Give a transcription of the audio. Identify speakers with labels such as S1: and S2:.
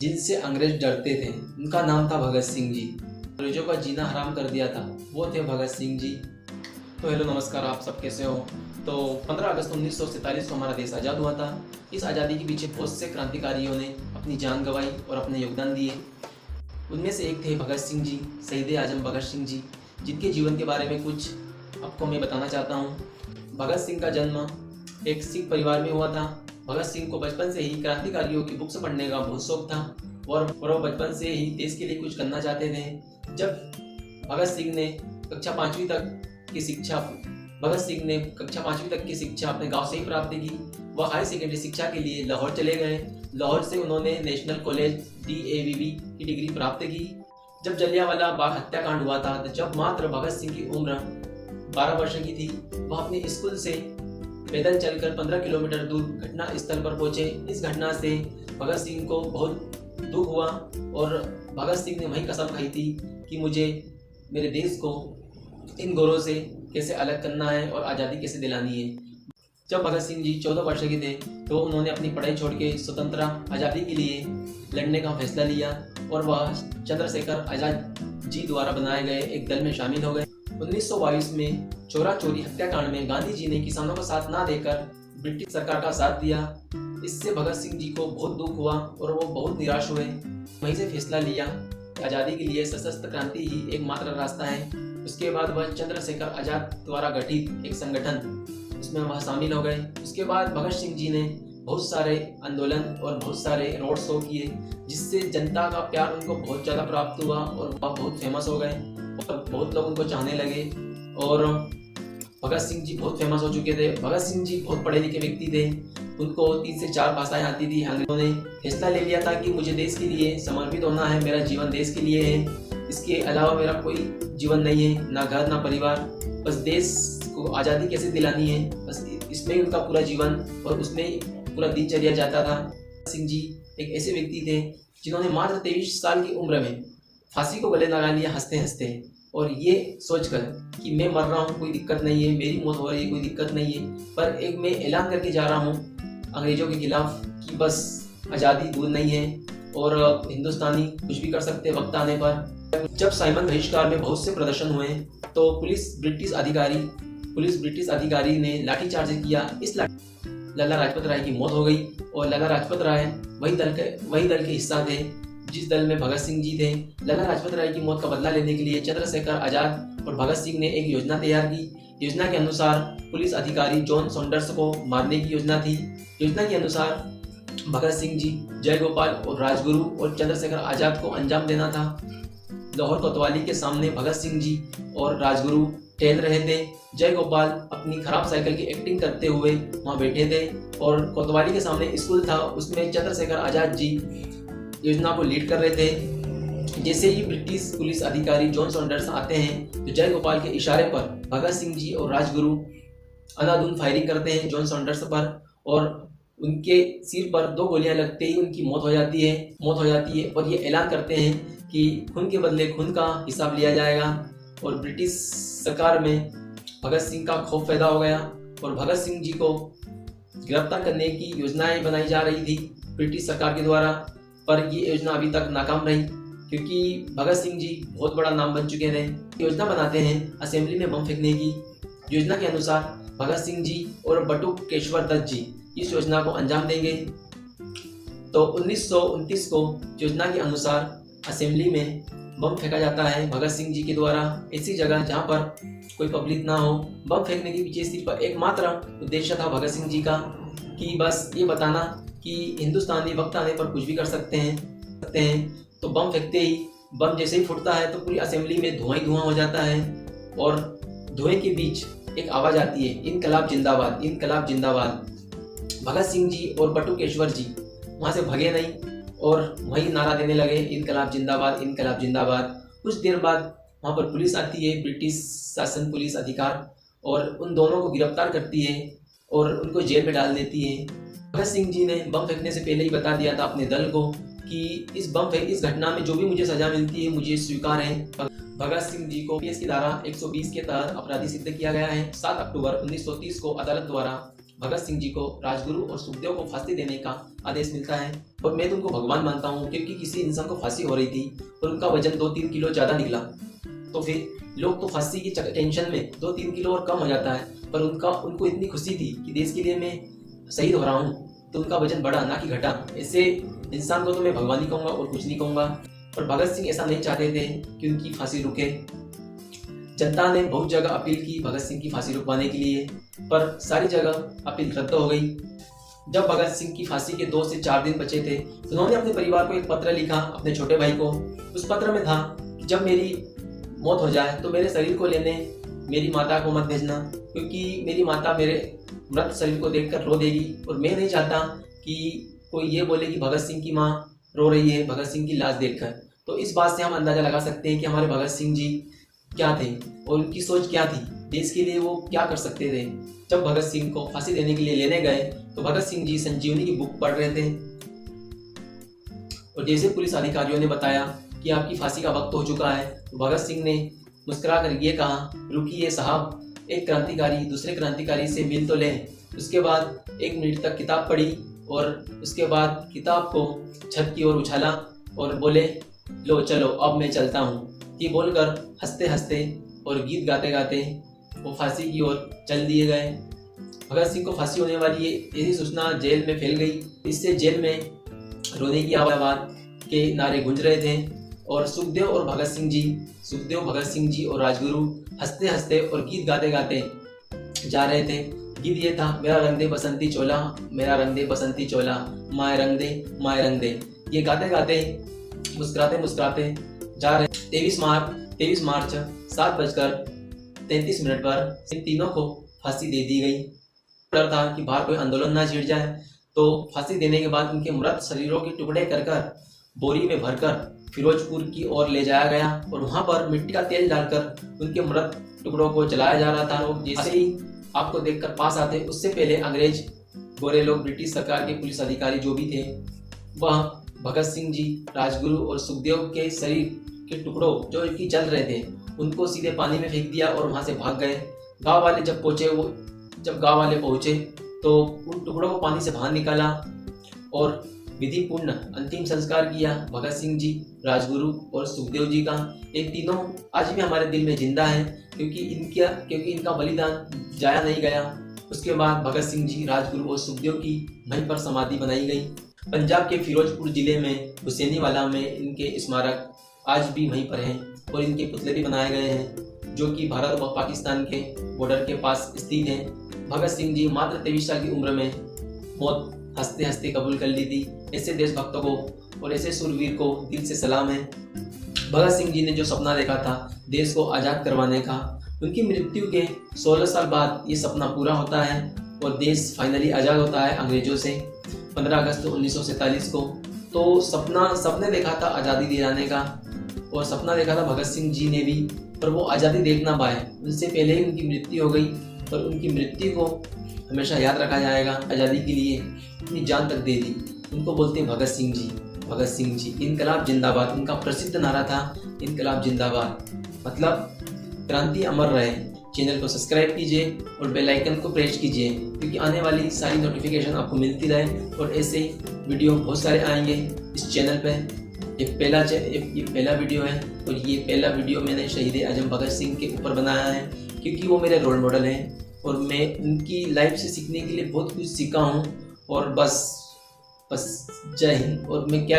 S1: जिनसे अंग्रेज डरते थे, उनका नाम था भगत सिंह जी। अंग्रेजों का जीना हराम कर दिया था, वो थे भगत सिंह जी। तो हेलो नमस्कार, आप सब कैसे हो। तो 15 अगस्त 1947 को हमारा देश आज़ाद हुआ था। इस आज़ादी के पीछे बहुत से क्रांतिकारियों ने अपनी जान गंवाई और अपने योगदान दिए। उनमें से एक थे भगत सिंह जी, शहीद आजम भगत सिंह जी, जिनके जीवन के बारे में कुछ आपको मैं बताना चाहता हूँ। भगत सिंह का जन्म एक सिख परिवार में हुआ था। भगत सिंह को बचपन से ही क्रांतिकारियों की बुक्स पढ़ने का बहुत शौक था और वो बचपन से ही देश के लिए कुछ करना चाहते थे। जब भगत सिंह ने कक्षा पाँचवीं तक की शिक्षा अपने गांव से ही प्राप्त की। वह हाई सेकेंडरी शिक्षा के लिए लाहौर चले गए। लाहौर से उन्होंने नेशनल कॉलेज DAVB की डिग्री प्राप्त की। जब जलियांवाला बाग हत्याकांड हुआ था, तो जब मात्र भगत सिंह की उम्र 12 वर्ष की थी, वह अपने स्कूल से पैदल चलकर 15 किलोमीटर दूर घटना स्थल पर पहुंचे। इस घटना से भगत सिंह को बहुत दुख हुआ और भगत सिंह ने वही कसम खाई थी कि मुझे मेरे देश को इन गोरों से कैसे अलग करना है और आज़ादी कैसे दिलानी है। जब भगत सिंह जी 14 वर्ष के थे, तो उन्होंने अपनी पढ़ाई छोड़ के स्वतंत्र आज़ादी के लिए लड़ने का फैसला लिया और वह चंद्रशेखर आज़ाद जी द्वारा बनाए गए एक दल में शामिल हो गए। 1922 में चोरा चोरी हत्याकांड में गांधी जी ने किसानों का साथ ना देकर ब्रिटिश सरकार का साथ दिया। इससे भगत सिंह जी को बहुत दुख हुआ और वो बहुत निराश हुए। वहीं से फैसला लिया कि आज़ादी के लिए सशस्त्र क्रांति ही एकमात्र रास्ता है। उसके बाद वह चंद्रशेखर आज़ाद द्वारा गठित एक संगठन, उसमें वह शामिल हो गए। उसके बाद भगत सिंह जी ने बहुत सारे आंदोलन और बहुत सारे रोड शो किए, जिससे जनता का प्यार उनको बहुत ज़्यादा प्राप्त हुआ और वह बहुत फेमस हो गए और बहुत लोग उनको चाहने लगे। और भगत सिंह जी बहुत फेमस हो चुके थे। भगत सिंह जी बहुत पढ़े लिखे व्यक्ति थे, उनको 3 से 4 भाषाएं आती थी। अंग्रेजों ने फैसला ले लिया था कि मुझे देश के लिए समर्पित होना है, मेरा जीवन देश के लिए है, इसके अलावा मेरा कोई जीवन नहीं है, ना घर ना परिवार, बस देश को आज़ादी कैसे दिलानी है, बस इसमें उनका पूरा जीवन और उसमें पूरा दिनचर्या जाता था। सिंह जी एक ऐसे व्यक्ति थे जिन्होंने मात्र 23 साल की उम्र में फांसी को गले लगा लिया हंसते हंसते, और ये सोचकर कि मैं मर रहा हूँ, कोई दिक्कत नहीं है, मेरी मौत हो रही है, कोई दिक्कत नहीं है, पर एक मैं ऐलान करके जा रहा हूँ अंग्रेजों के खिलाफ कि बस आज़ादी दूर नहीं है और हिंदुस्तानी कुछ भी कर सकते हैं वक्त आने पर। जब साइमन बहिष्कार में बहुत से प्रदर्शन हुए, तो पुलिस ब्रिटिश अधिकारी ने लाठीचार्ज किया। लाला लाजपत राय की मौत हो गई और लाला लाजपत राय वही दल के हिस्सा थे जिस दल में भगत सिंह जी थे। लाला लाजपत राय की मौत का बदला लेने के लिए चंद्रशेखर आज़ाद और भगत सिंह ने एक योजना तैयार की। योजना के अनुसार पुलिस अधिकारी जॉन सॉन्डर्स को मारने की योजना थी। योजना के अनुसार भगत सिंह जी, जयगोपाल और राजगुरु और चंद्रशेखर आज़ाद को अंजाम देना था। लाहौर कोतवाली के सामने भगत सिंह जी और राजगुरु टहल रहे थे। जयगोपाल अपनी खराब साइकिल की एक्टिंग करते हुए वहां बैठे थे और कोतवाली के सामने स्कूल था, उसमें चंद्रशेखर आज़ाद जी योजना को लीड कर रहे थे। जैसे ही ब्रिटिश पुलिस अधिकारी जॉन सॉन्डर्स आते हैं, तो जयगोपाल के इशारे पर भगत सिंह जी और राजगुरु अंधाधुंध फायरिंग करते हैं जॉन सॉन्डर्स पर, और उनके सिर पर 2 गोलियां लगते ही उनकी मौत हो जाती है और ये ऐलान करते हैं कि खून के बदले खून का हिसाब लिया जाएगा। और ब्रिटिश सरकार में भगत सिंह का खौफ पैदा हो गया और भगत सिंह जी को गिरफ्तार करने की योजनाएं बनाई जा रही थी ब्रिटिश सरकार के द्वारा, पर ये योजना अभी तक नाकाम रही क्योंकि भगत सिंह जी बहुत बड़ा नाम बन चुके थे। योजना बनाते हैं असेंबली में बम फेंकने की। योजना के अनुसार भगत सिंह जी और बटुकेश्वर दत्त जी इस योजना को अंजाम देंगे। तो 1929 को योजना के अनुसार असेंबली में बम फेंका जाता है भगत सिंह जी के द्वारा, ऐसी जगह जहां पर कोई पब्लिक ना हो। बम फेंकने के पीछे सिर्फ एकमात्र उद्देश्य था भगत सिंह जी का कि बस ये बताना कि हिंदुस्तानी वक्त आने पर कुछ भी कर सकते हैं। तो बम फेंकते ही, बम जैसे ही फूटता है तो पूरी असेंबली में धुआं ही धुआं हो जाता है और धुएं के बीच एक आवाज़ आती है, इनकलाब जिंदाबाद, इनकलाब जिंदाबाद। भगत सिंह जी और बटुकेश्वर जी वहाँ से भगे नहीं और वही नारा देने लगे, इनकलाब जिंदाबाद, इनकलाब जिंदाबाद। कुछ देर बाद वहाँ पर पुलिस आती है, ब्रिटिश शासन पुलिस अधिकार, और उन दोनों को गिरफ्तार करती है और उनको जेल में डाल देती है। भगत सिंह जी ने बम फेंकने से पहले ही बता दिया था अपने दल को कि इस घटना में जो भी मुझे सजा मिलती है मुझे स्वीकार है। भगत सिंह जी को पीएस की धारा 120 के तहत अपराधी सिद्ध किया गया है। 7 अक्टूबर 1930 को अदालत द्वारा भगत सिंह जी को, राजगुरु और सुखदेव को फांसी देने का आदेश मिलता है। और मैं तो उनको भगवान मानता हूँ, क्योंकि किसी इंसान को फांसी हो रही थी और उनका वजन 2-3 किलो ज़्यादा निकला, तो फिर लोग तो फांसी की टेंशन में 2-3 किलो और कम हो जाता है, पर उनको इतनी खुशी थी कि देश के लिए मैं शहीद हो रहा हूँ, तो उनका वजन बढ़ा ना कि घटा। ऐसे इंसान को तो मैं भगवान ही कहूँगा और कुछ नहीं कहूँगा। और भगत सिंह ऐसा नहीं चाहते थे कि उनकी फांसी रुके। जनता ने बहुत जगह अपील की भगत सिंह की फांसी रुकवाने के लिए, पर सारी जगह अपील रद्द हो गई। जब भगत सिंह की फांसी के 2 से 4 दिन बचे थे, उन्होंने अपने परिवार को एक पत्र लिखा, अपने छोटे भाई को। उस पत्र में था कि जब मेरी मौत हो जाए तो मेरे शरीर को लेने मेरी माता को मत भेजना, क्योंकि मेरी माता मेरे मृत शरीर को देखकर रो देगी और मैं नहीं चाहता कि कोई ये बोले कि भगत सिंह की माँ रो रही है भगत सिंह की लाश देखकर। तो इस बात से हम अंदाजा लगा सकते हैं कि हमारे भगत सिंह जी क्या थे और उनकी सोच क्या थी, देश के लिए वो क्या कर सकते थे। जब भगत सिंह को फांसी देने के लिए लेने गए तो भगत सिंह जी संजीवनी की बुक पढ़ रहे थे, और जैसे पुलिस अधिकारियों ने बताया कि आपकी फांसी का वक्त हो चुका है, तो भगत सिंह ने मुस्कुरा कर ये कहा, रुकिए साहब, एक क्रांतिकारी दूसरे क्रांतिकारी से मिल तो लें। उसके बाद 1 मिनट तक किताब पढ़ी और उसके बाद किताब को छत की ओर उछाला और बोले, लो चलो अब मैं चलता हूँ। ये बोलकर हंसते हंसते और गीत गाते गाते वो फांसी की ओर चल दिए गए। भगत सिंह को फांसी होने वाली ऐसी सूचना जेल में फैल गई। इससे जेल में रोने की आवाज़ के नारे गूंज रहे थे और सुखदेव भगत सिंह जी और राजगुरु हंसते हंसते और गीत गाते गाते जा रहे थे। गीत ये था, मेरा रंग दे बसंती चोला, मेरा रंग दे बसंती चोला, माए रंग दे, माए रंग दे। ये गाते गाते मुस्कुराते मुस्कुराते जा रहे। 23 मार्च 7:33 पर इन तीनों को फांसी दे दी गई। डर था कि बाहर कोई आंदोलन ना छिड़ जाए, तो फांसी देने के बाद उनके मृत शरीरों के टुकड़े कर बोरी में भरकर फिरोजपुर की ओर ले जाया गया और वहां पर मिट्टी का तेल डालकर उनके मृत टुकड़ों को जलाया जा रहा था। लोग जैसे ही आपको देखकर पास आते, उससे पहले अंग्रेज, गोरे लोग, ब्रिटिश सरकार के पुलिस अधिकारी जो भी थे, वह भगत सिंह जी, राजगुरु और सुखदेव के शरीर के टुकड़ों जो इनकी जल रहे थे उनको सीधे पानी में फेंक दिया और वहां से भाग गए। गांव वाले जब गांव वाले पहुंचे तो उन टुकड़ों को पानी से बाहर निकाला और विधिपूर्ण अंतिम संस्कार किया भगत सिंह जी, राजगुरु और सुखदेव जी का। ये तीनों आज भी हमारे दिल में जिंदा हैं, क्योंकि इनका बलिदान जाया नहीं गया। उसके बाद भगत सिंह जी, राजगुरु और सुखदेव की वहीं पर समाधि बनाई गई। पंजाब के फिरोजपुर जिले में हुसैनीवाला में इनके स्मारक आज भी वहीं पर हैं और इनके पुतले भी बनाए गए हैं, जो कि भारत और पाकिस्तान के बॉर्डर के पास स्थित हैं। भगत सिंह जी मात्र 23 साल की उम्र में मौत हंसते हंसते कबूल कर ली थी। ऐसे देशभक्तों को और ऐसे सूरवीर को दिल से सलाम है। भगत सिंह जी ने जो सपना देखा था देश को आज़ाद करवाने का, उनकी मृत्यु के 16 साल बाद ये सपना पूरा होता है और देश फाइनली आज़ाद होता है अंग्रेजों से 15 अगस्त 1947 को। तो सपना सबने देखा था आज़ादी दिलाने का, और सपना देखा था भगत सिंह जी ने भी, पर वो आज़ादी देख ना पाए। उनसे पहले ही उनकी मृत्यु हो गई, पर उनकी मृत्यु को हमेशा याद रखा जाएगा। आज़ादी के लिए अपनी जान तक दे दी। उनको बोलते हैं भगत सिंह जी, भगत सिंह जी। इनकलाब जिंदाबाद उनका प्रसिद्ध नारा था, इनकलाब जिंदाबाद, मतलब क्रांति अमर रहे। चैनल को सब्सक्राइब कीजिए और बेल आइकन को प्रेस कीजिए, क्योंकि आने वाली सारी नोटिफिकेशन आपको मिलती रहे और ऐसे वीडियो बहुत सारे आएंगे इस चैनल पे। ये पहला वीडियो है और ये पहला वीडियो मैंने शहीद आजम भगत सिंह के ऊपर बनाया है, क्योंकि वो मेरे रोल मॉडल हैं और मैं उनकी लाइफ से सीखने के लिए बहुत कुछ सीखा हूँ। और बस जय हिंद। और मैं क्या